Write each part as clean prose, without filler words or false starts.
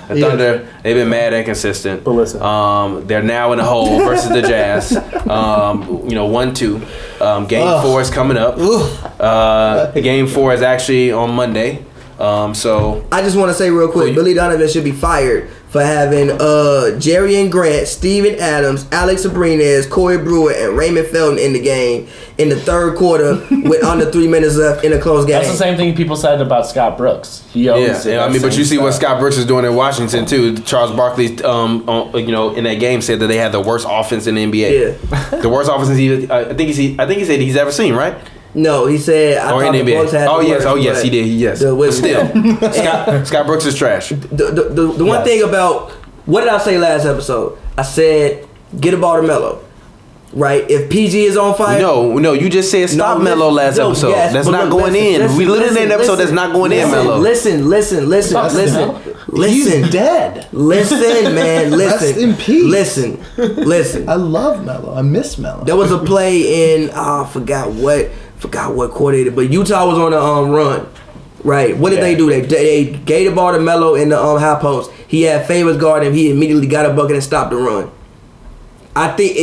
The Thunder, they've been mad inconsistent. But listen. They're now in the hole versus the Jazz. 1-2. Game 4 is coming up. Game 4 is actually on Monday. So I just want to say real quick, Billy Donovan should be fired for having Jerry and Grant, Steven Adams, Alex Abrines, Corey Brewer, and Raymond Felton in the game in the third quarter with under 3 minutes left in a close game. That's the same thing people said about Scott Brooks. He always but you see what Scott Brooks is doing in Washington too. Charles Barkley, in that game said that they had the worst offense in the NBA. Yeah, the worst offense I think he said he's ever seen, right? No, he said I thought the Bucks had the worst, he did. Yes, but still, Scott Brooks is trash. The one thing about what did I say last episode? I said get a ball to Melo. Right? If PG is on fire. No, you just said stop Melo last episode. Yes, that's not going in. We literally named an episode that's not going in, Melo. Listen. He's dead. Listen, man. Listen. Rest in peace. Listen. I love Melo. I miss Melo. There was a play in I forgot what quarter, but Utah was on a run. Right? What did they do? They gave the ball to Melo in the high post. He had Favors guard him. He immediately got a bucket and stopped the run. I think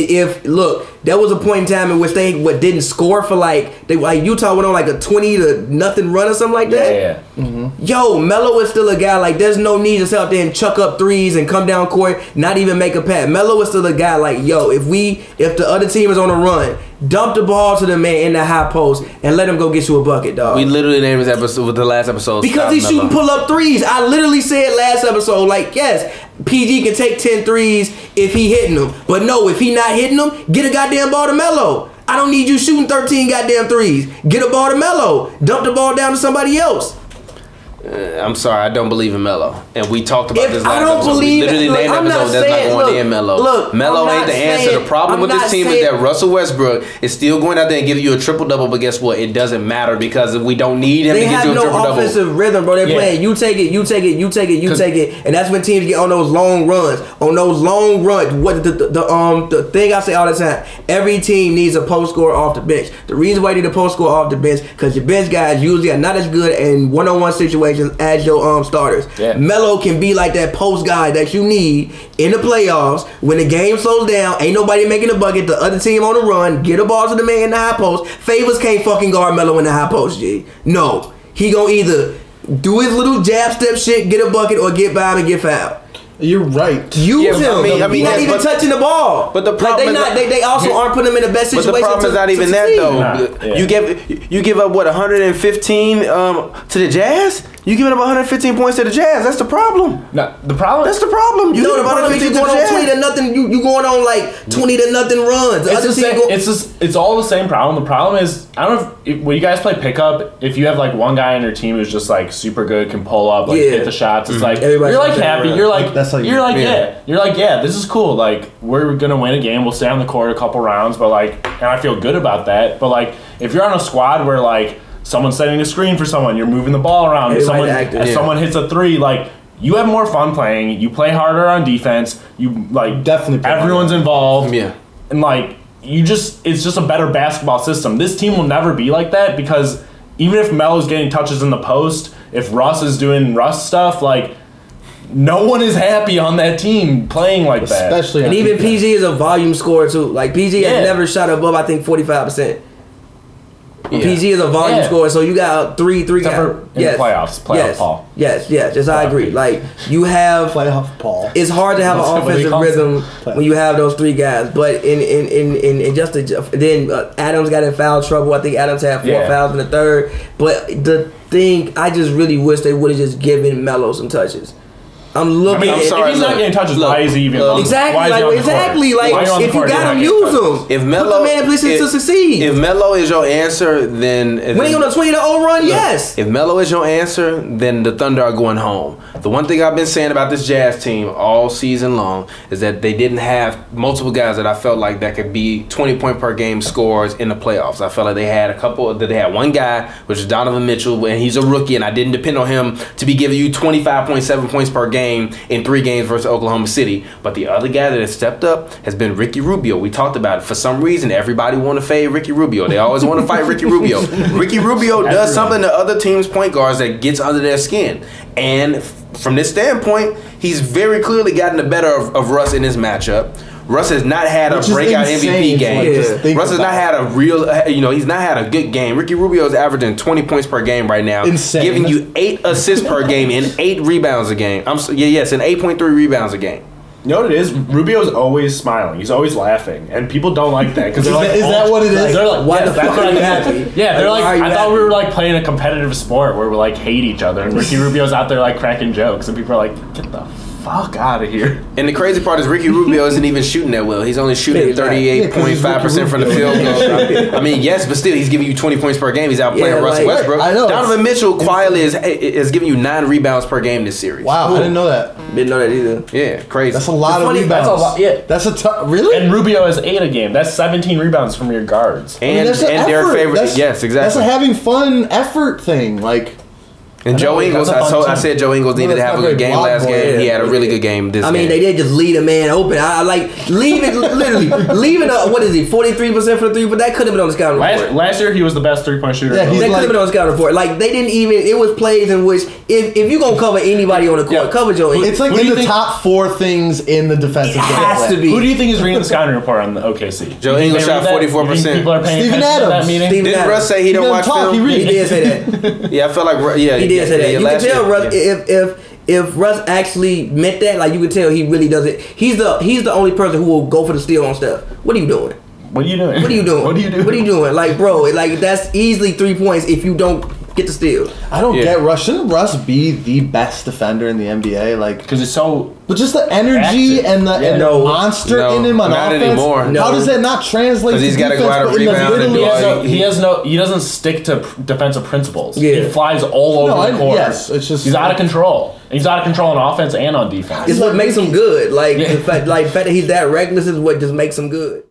there was a point in time in which they didn't score for Utah went on like a 20-0 run or something like that. Yeah. Mm-hmm. Yo, Melo is still a guy there's no need to sit out there and chuck up threes and come down court, not even make a pass. Melo is still a guy if the other team is on a run, dump the ball to the man in the high post and let him go get you a bucket, dog. We literally named this episode with the last episode because he's shooting pull up threes. I literally said last episode yes, PG can take 10 threes if he hitting them, but no, if he not hitting them, get a goddamn ball to Melo. I don't need you shooting 13 goddamn threes. Get a ball to Melo. Dump the ball down to somebody else. I'm sorry, I don't believe in Melo, and we talked about this last I don't episode. Believe we literally named an episode that's not going in Melo. Look, Melo ain't the answer. The problem with this team is that Russell Westbrook is still going out there and giving you a triple-double, but guess what? It doesn't matter because we don't need him to get you a triple-double. They have no offensive rhythm, bro. They're playing you take it, and that's when teams get on those long runs. What the thing I say all the time, every team needs a post scorer off the bench. The reason why you need a post scorer off the bench because your bench guys usually are not as good in one-on-one situations as your starters. Yeah. Melo can be like that post guy that you need in the playoffs when the game slows down, ain't nobody making a bucket, the other team on the run, get a ball to the man in the high post. Favors can't fucking guard Melo in the high post, G. No. He gonna either do his little jab step shit, get a bucket, or get by him and get fouled. You're right. Use him. He's not even touching the ball. But the problem they also aren't putting him in the best situation. But the problem is not even that though. You give up 115 to the Jazz? You giving up 115 points to the Jazz? That's the problem. No, the problem. That's the problem. You the problem is you going on 20-0. You going on 20-0 runs. It's all the same problem. The problem is I don't know when you guys play pickup. If you have one guy on your team who's just super good, can pull up, hit the shots. It's everybody you're happy. You're this is cool. We're gonna win a game. We'll stay on the court a couple rounds, but and I feel good about that. But if you're on a squad where someone's setting a screen for someone, you're moving the ball around, someone hits a three, you have more fun playing, you play harder on defense, you definitely everyone's involved, and it's just a better basketball system. This team will never be like that because even if Melo's getting touches in the post, if Russ is doing Russ stuff, no one is happy on that team playing like that. Especially and even defense. PG is a volume scorer too. PG has never shot above I think 45%. Yeah. PG is a volume scorer, so you got three guys. Playoff Paul. Yes, I agree. You have playoff Paul. It's hard to have an offensive rhythm when you have those three guys. But then Adams got in foul trouble. I think Adams had 4 fouls in the third. But the thing, I just really wish they would have just given Melo some touches. I'm looking. I'm sorry, if he's not getting touches, why is he even? Exactly. If you got him, use him. If Melo, put the man in position to succeed. If Melo is your answer, then when he on a 20-0 run, yes. If Melo is your answer, then the Thunder are going home. The one thing I've been saying about this Jazz team all season long is that they didn't have multiple guys that I felt like that could be 20-point per game scorers in the playoffs. I felt like they had one guy, which is Donovan Mitchell, and he's a rookie, and I didn't depend on him to be giving you 25.7 points per game game in 3 games versus Oklahoma City. But the other guy that has stepped up has been Ricky Rubio. We talked about it. For some reason, everybody want to fade Ricky Rubio. They always want to fight Ricky Rubio. Ricky Rubio does something to other teams' point guards that gets under their skin. And from this standpoint, he's very clearly gotten the better of Russ in this matchup. Russ has not had a breakout MVP game. Russ has not had a real, he's not had a good game. Ricky Rubio is averaging 20 points per game right now, giving you 8 assists per game and 8 rebounds a game. and 8.3 rebounds a game. You know what it is? Rubio's always smiling. He's always laughing, and people don't like that because they're like, "Is that what it is?" They're like, "Why the fuck are you happy?" Yeah, they're like, "I thought we were like playing a competitive sport where we like hate each other," and Ricky Rubio's out there like cracking jokes, and people are like, "Get the fuck out of here." And the crazy part is Ricky Rubio isn't even shooting that well. He's only shooting 38.5% from the field goal. I mean, yes, but still, he's giving you 20 points per game. He's out playing Russell Westbrook. I know. Donovan Mitchell quietly is giving you 9 rebounds per game this series. Wow, I didn't know that. Didn't know that either. Yeah, crazy. That's a lot of rebounds. That's a lot. Yeah, that's really. And Rubio has 8 a game. That's 17 rebounds from your guards. And their favorite. Yes, exactly. That's a having fun effort thing. Like. And Joe Ingles, I said Joe Ingles needed to have a good game last game. He had a really good game this game. I mean, they did just leave a man open. I like leaving 43% for the 3, but that could have been on the scouting report. Last year, he was the best 3-point shooter. Yeah, that could have been on the scouting report. Like, they didn't even, it was plays in which, if you're going to cover anybody on the court, cover Joe Ingles. It's like in the top 4 things in the defensive game. It has to be. Who do you think is reading the scouting report on the OKC? Joe Ingles shot 44%. People are paying Steven attention to that Adams. meeting? Didn't Russ say he don't watch film? He did say that. Yeah, I felt like, yeah. He did say that. You can tell Russ, yeah. if Russ actually meant that, like, you can tell he really does it. He's the only person who will go for the steal on stuff. What are you doing? What are you doing? What are you doing? What are you doing? What are you doing? Like, bro, like, that's easily 3 points if you don't get the steal. I don't get Russ. Shouldn't Russ be the best defender in the NBA? Like, because it's so. But just the energy and the monster in him on not offense. Anymore. How does that not translate? Because he's got to go out and rebound and do he doesn't stick to defensive principles. Yeah. He flies all over the court. Yes, it's just he's out of control. He's out of control on offense and on defense. It's what makes him good. Like the fact that he's that reckless is what just makes him good.